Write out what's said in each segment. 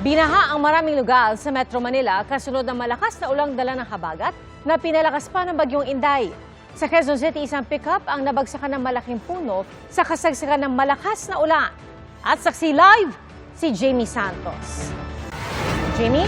Binaha ang maraming lugar sa Metro Manila kasunod ng malakas na ulang dala ng habagat na pinalakas pa ng bagyong Inday. Sa Quezon City, isang pickup ang nabagsakan ng malaking puno sa kasagsagan ng malakas na ulan. At saksi live, si Jamie Santos. Jamie?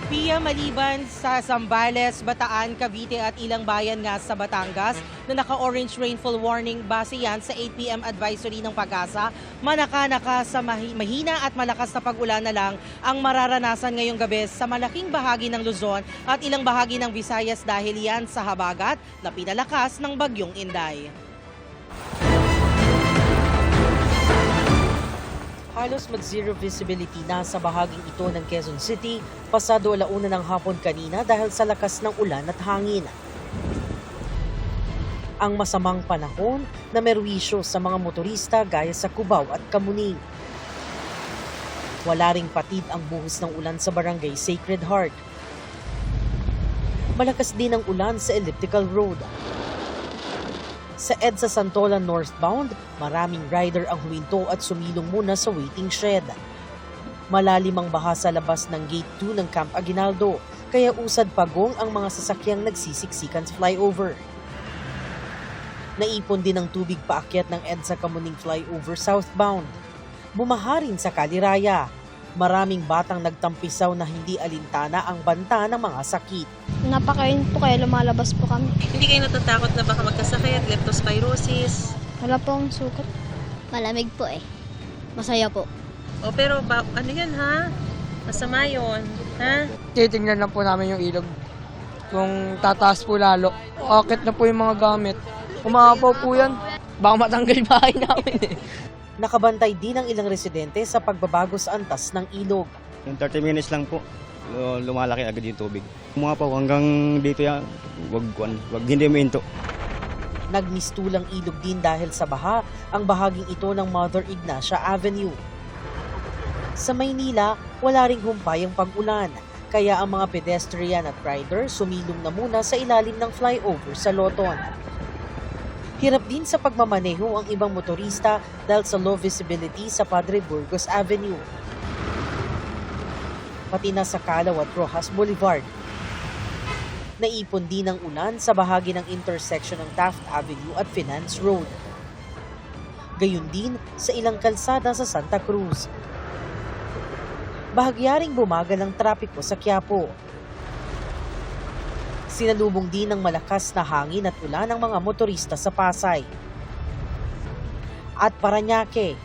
Pia, maliban sa Zambales, Bataan, Cavite at ilang bayan nga sa Batangas na naka-orange rainfall warning base yan sa 8 p.m. advisory ng Pag-asa, manaka-naka sa mahina at malakas na pag-ulan na lang ang mararanasan ngayong gabi sa malaking bahagi ng Luzon at ilang bahagi ng Visayas dahil yan sa habagat na pinalakas ng bagyong Inday. Halos mag-zero visibility na sa bahaging ito ng Quezon City pasado 1:00 ng hapon kanina dahil sa lakas ng ulan at hangin. Ang masamang panahon na merwisyo sa mga motorista gaya sa Cubao at Kamuning. Wala ring patid ang buhos ng ulan sa barangay Sacred Heart. Malakas din ang ulan sa Elliptical Road. Sa EDSA Santolan northbound, maraming rider ang huminto at sumilong muna sa waiting shed. Malalim ang baha sa labas ng Gate 2 ng Camp Aguinaldo, kaya usad pagong ang mga sasakyang nagsisiksikan sa flyover. Naipon din ang tubig paakyat ng EDSA Kamuning flyover southbound. Bumaha rin sa Kaliraya. Maraming batang nagtampisaw na hindi alintana ang banta ng mga sakit. Napakain po kaya lumalabas po kami. Hindi kayo natatakot na baka magkasakit, leptospirosis? Wala po akong sukat. Malamig po eh. Masaya po. O pero ano yan ha? Masama yun, ha? Titingnan lang po namin yung ilog. Kung tataas po lalo. Akit na po yung mga gamit. Umapaw po yan. Baka matanggal bahay namin eh. Nakabantay din ang ilang residente sa pagbabago sa antas ng ilog. Yung 30 minutes lang po, lumalaki agad yung tubig. Umapaw hanggang dito yan, wag hindi minto. Nagmistulang ilog din dahil sa baha ang bahaging ito ng Mother Ignacia Avenue. Sa Maynila, wala ring humpay ang pag-ulan, kaya ang mga pedestrian at rider sumilong na muna sa ilalim ng flyover sa Loton. Hirap din sa pagmamaneho ang ibang motorista dahil sa low visibility sa Padre Burgos Avenue. Pati na sa Calao at Rojas Boulevard. Naipon din ang ulan sa bahagi ng intersection ng Taft Avenue at Finance Road. Gayun din sa ilang kalsada sa Santa Cruz. Bahagyaring bumagal ang trapiko sa Quiapo. Sinalubong din ng malakas na hangin at ulan ang mga motorista sa Pasay. At Parañaque.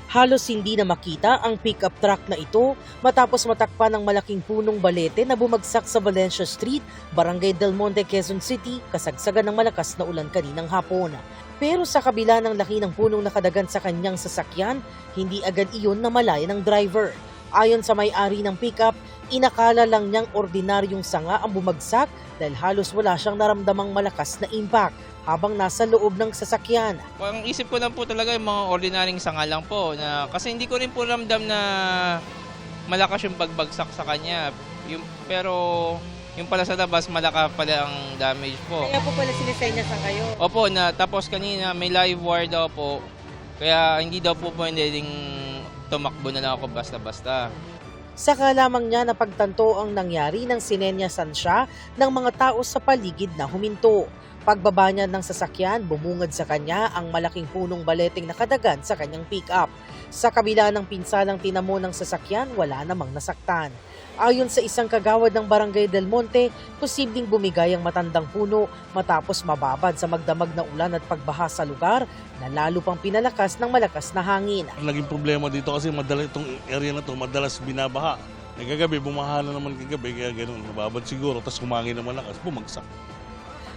Halos hindi na makita ang pickup truck na ito matapos matakpan ng malaking punong balete na bumagsak sa Valencia Street, Barangay Del Monte, Quezon City, kasagsagan ng malakas na ulan kaninang hapon. Pero sa kabila ng laki ng punong nakadagan sa kanyang sasakyan, hindi agad iyon namalaya ng driver. Ayon sa may-ari ng pickup, inakala lang niyang ordinaryong sanga ang bumagsak dahil halos wala siyang naramdamang malakas na impact habang nasa loob ng sasakyan. Ang isip ko lang po talaga yung mga ordinaryong sanga lang po. Kasi hindi ko rin po ramdam na malakas yung pagbagsak sa kanya. Pero yung pala sa labas, malaka pala ang damage po. Kaya po pala sinisenya sa kayo? Opo, tapos kanina may live wire daw po. Kaya hindi daw po pwedeng tumakbo na lang ako basta-basta. Saka lamang niya napagtanto ang nangyari nang sinenyasan siya ng mga tao sa paligid na huminto. Pagbaba niya ng sasakyan, bumungad sa kanya ang malaking punong baleting nakadagan sa kanyang pick-up. Sa kabila ng pinsalang tinamo ng sasakyan, wala namang nasaktan. Ayon sa isang kagawad ng Barangay Del Monte, posibleng bumigay ang matandang puno matapos mababad sa magdamag na ulan at pagbaha sa lugar na lalo pang pinalakas ng malakas na hangin. Ang naging problema dito kasi itong area na to madalas binabaha. Kagabi, bumaha na naman kagabi, kaya gano'n, nababad siguro, tapos kumangin na malakas, bumagsak.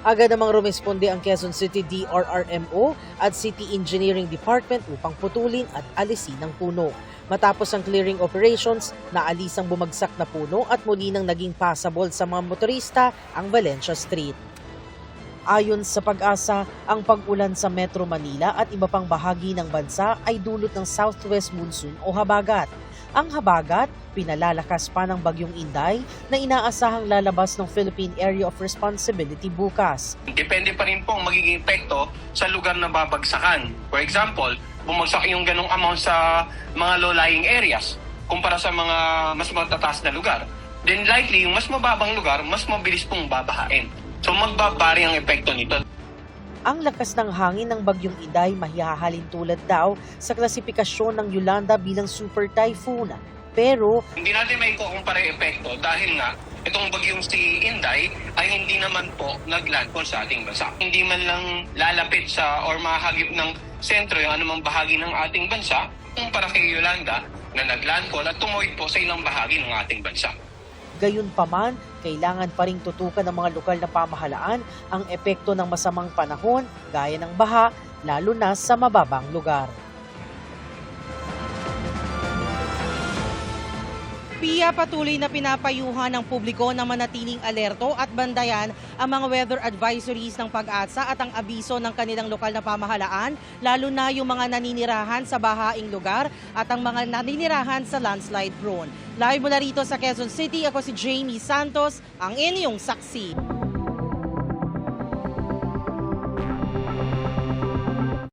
Agad namang rumesponde ang Quezon City DRRMO at City Engineering Department upang putulin at alisin ang puno. Matapos ang clearing operations, naalis ang bumagsak na puno at muli nang naging passable sa mga motorista ang Valencia Street. Ayon sa Pag-asa, ang pag-ulan sa Metro Manila at iba pang bahagi ng bansa ay dulot ng southwest monsoon o habagat. Ang habagat, pinalalakas pa ng bagyong Inday na inaasahang lalabas ng Philippine Area of Responsibility bukas. Depende pa rin po ang magiging epekto sa lugar na babagsakan. For example, bumagsak yung ganong amount sa mga low-lying areas kumpara sa mga mas matataas na lugar. Then likely, yung mas mababang lugar, mas mabilis pong babahain. So magbabari ang epekto nito. Ang lakas ng hangin ng bagyong Inday mahihahalin tulad daw sa klasifikasyon ng Yolanda bilang super typhoon. Pero Hindi natin may kukumpara yung epekto dahil nga itong bagyong si Inday ay hindi naman po naglandfall sa ating bansa. Hindi man lang lalapit sa or mahagip ng sentro yung anumang bahagi ng ating bansa kumpara kay Yolanda na naglandfall at tumawid po sa ilang bahagi ng ating bansa. gayunpaman, kailangan pa ring tutukan ng mga lokal na pamahalaan ang epekto ng masamang panahon gaya ng baha, lalo na sa mababang lugar. PIA patuloy na pinapayuhan ng publiko na manatiling alerto at bandayan ang mga weather advisories ng Pag-asa at ang abiso ng kanilang lokal na pamahalaan, lalo na yung mga naninirahan sa bahaing lugar at ang mga naninirahan sa landslide prone. Live mula rito sa Quezon City, ako si Jamie Santos, ang inyong saksi.